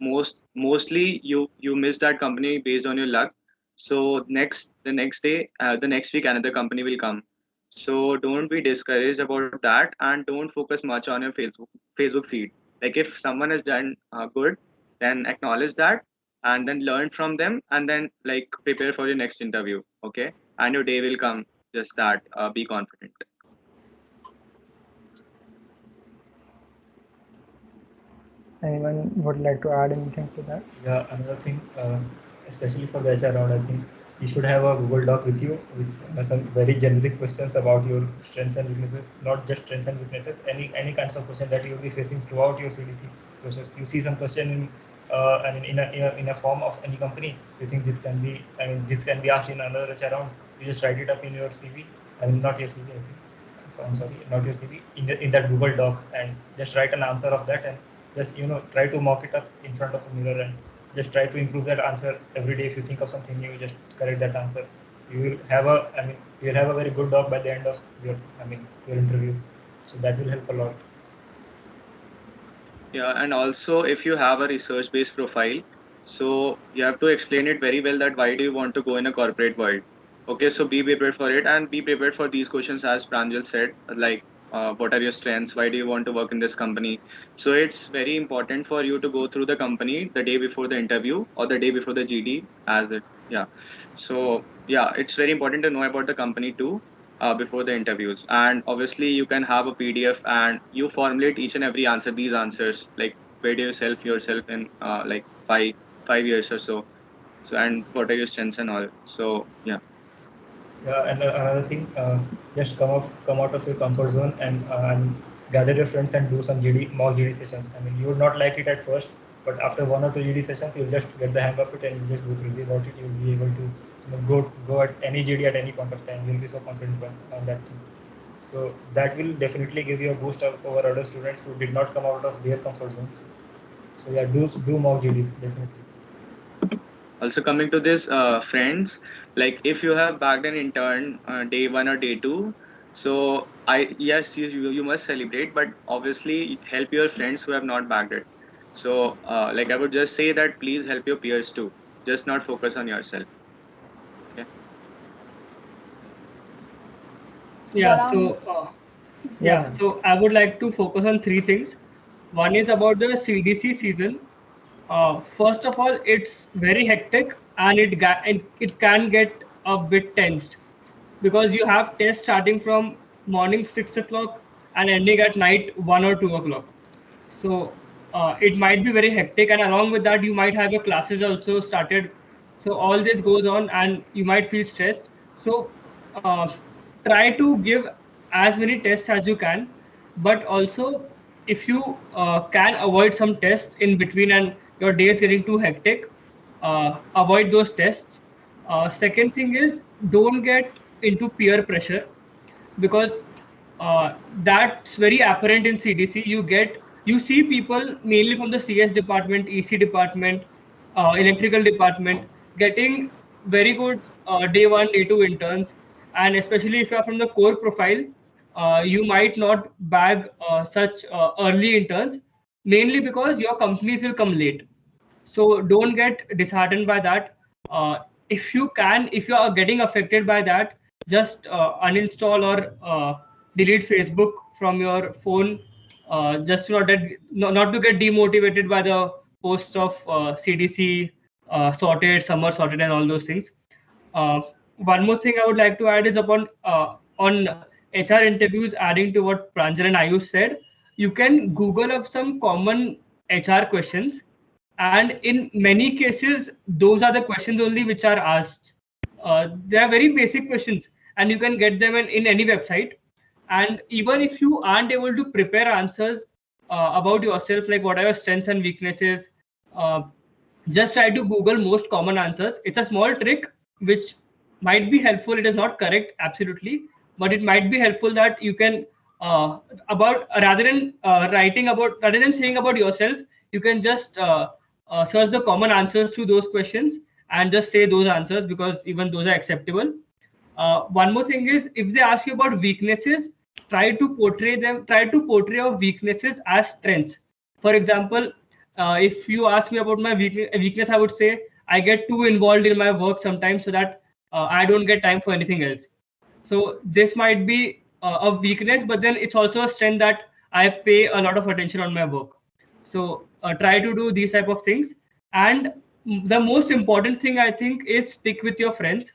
mostly you miss that company based on your luck. So the next day, the next week another company will come. So don't be discouraged about that and don't focus much on your Facebook feed. Like if someone has done good, then acknowledge that and then learn from them and then like prepare for your next interview. Okay, and your day will come. Just that. Be confident. Anyone would like to add anything to that? Yeah, another thing, especially for the HR round, I think you should have a Google Doc with you with some very generic questions about your strengths and weaknesses, not just strengths and weaknesses, any kinds of question that you'll be facing throughout your CDC process. You see some question in, I mean, in a form of any company, you think this can be, I mean, this can be asked in another HR round. You just write it up in your CV, I mean, not your CV, I think. So I'm sorry, not your CV, in that Google Doc, and just write an answer of that and just try to mock it up in front of a mirror and just try to improve that answer every day. If you think of something new, just correct that answer. You will have a, I mean, you will have a very good doc by the end of your, I mean, your interview. So that will help a lot. Yeah, and also if you have a research-based profile, so you have to explain it very well that why do you want to go in a corporate world. Okay, so be prepared for it and be prepared for these questions as Pranjal said, like what are your strengths? Why do you want to work in this company? So it's very important for you to go through the company the day before the interview or the day before the GD as it, yeah. So yeah, it's very important to know about the company too before the interviews. And obviously, you can have a PDF and you formulate each and every answer. These answers, like where do you yourself in like 5 years or so. So and what are your strengths and all. So yeah. Yeah, and another thing, just come out of your comfort zone and gather your friends and do some mock GD sessions. I mean, you would not like it at first, but after 1 or 2 GD sessions, you'll just get the hang of it and you just go crazy about it. You'll be able to go at any GD at any point of time. You'll be so confident on that thing. So that will definitely give you a boost over other students who did not come out of their comfort zones. So yeah, do mock GDs definitely. Also coming to this, friends, like if you have bagged an intern day one or day two, so I yes you must celebrate, but obviously help your friends who have not bagged it. So like I would just say that please help your peers too. Just not focus on yourself. Okay. Yeah, Gaurang, Yeah, yeah, man. so I would like to focus on three things. One is about the CDC season. First of all, it's very hectic and it can get a bit tensed because you have tests starting from morning 6 o'clock and ending at night 1 or 2 o'clock. So it might be very hectic, and along with that, you might have your classes also started. So all this goes on, and you might feel stressed. So try to give as many tests as you can, but also if you can avoid some tests in between and your day is getting too hectic, avoid those tests. Second thing is don't get into peer pressure because that's very apparent in CDC. You see people mainly from the CS department, EC department, electrical department getting very good day one, day two interns, and especially if you are from the core profile, you might not bag such early interns, mainly because your companies will come late. So don't get disheartened by that. If you can, if you are getting affected by that, just uninstall or delete Facebook from your phone, just not to get demotivated by the posts of CDC sorted, summer sorted, and all those things. One more thing I would like to add is on HR interviews, adding to what Pranjal and Ayush said, you can Google up some common HR questions, and in many cases, those are the questions only which are asked. They are very basic questions, and you can get them in any website. And even if you aren't able to prepare answers about yourself, like what are your strengths and weaknesses, uh, just try to Google most common answers. It's a small trick which might be helpful. It is not correct, absolutely, but it might be helpful that you can about rather than saying about yourself, you can just search the common answers to those questions and just say those answers, because even those are acceptable. One more thing is, if they ask you about weaknesses, try to portray your weaknesses as strengths. For example, if you ask me about my weakness, I would say I get too involved in my work sometimes, so that I don't get time for anything else. So this might be a weakness, but then it's also a strength that I pay a lot of attention on my work. So try to do these type of things. And the most important thing, I think, is stick with your friends.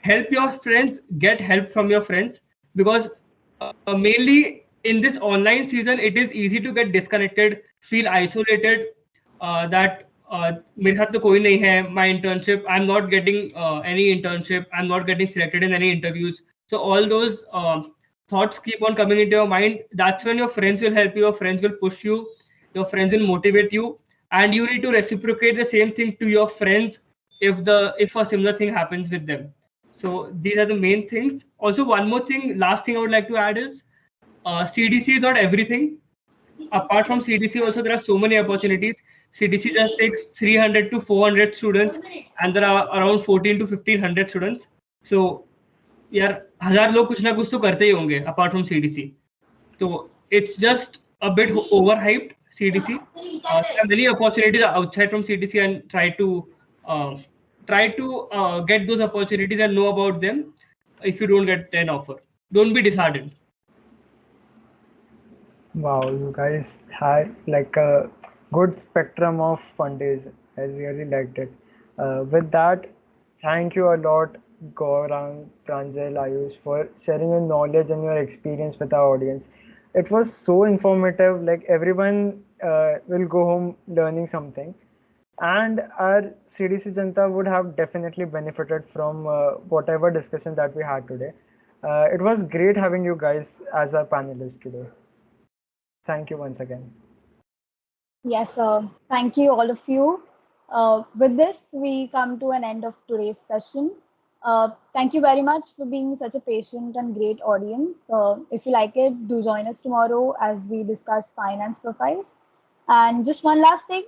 Help your friends, get help from your friends, because mainly in this online season it is easy to get disconnected, feel isolated, that मेरे साथ तो कोई नहीं है, my internship, I'm not getting any internship, I'm not getting selected in any interviews. So all those thoughts keep on coming into your mind. That's when your friends will help you, your friends will push you, your friends will motivate you, and you need to reciprocate the same thing to your friends if a similar thing happens with them. So these are the main things. Also, one more thing, last thing I would like to add is CDC is not everything. Apart from CDC, also there are so many opportunities. CDC just takes 300 to 400 students, and there are around 14 to 1500 students. So यार 1000 लोग कुछ ना कुछ तो करते ही होंगे apart from CDC. So it's just a bit overhyped, CDC. There are many opportunities outside from CDC, and uh, try to get those opportunities and know about them. If you don't get an offer, don't be disheartened. Wow, you guys had like a good spectrum of fun days. I really liked it. With that, thank you a lot, Gaurang, Pranjal, Ayush, for sharing your knowledge and your experience with our audience. It was so informative. Like everyone will go home learning something, and our CDC Janta would have definitely benefited from whatever discussion that we had today. It was great having you guys as our panelists today. Thank you once again. Yes, thank you, all of you. With this, we come to an end of today's session. Thank you very much for being such a patient and great audience. If you like it, do join us tomorrow as we discuss finance profiles. And just one last thing,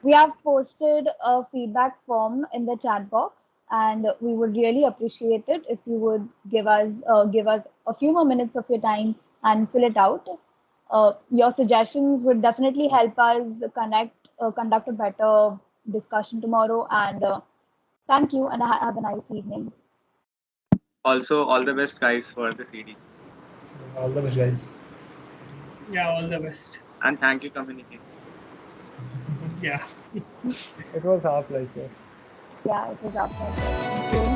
we have posted a feedback form in the chat box, and we would really appreciate it if you would give us a few more minutes of your time and fill it out. Your suggestions would definitely help us conduct a better discussion tomorrow. And thank you, and have a nice evening. Also, all the best, guys, for the CDs. All the best, guys. Yeah, all the best. And thank you, community. Yeah. It was our pleasure. Yeah, it was our pleasure. Thank you.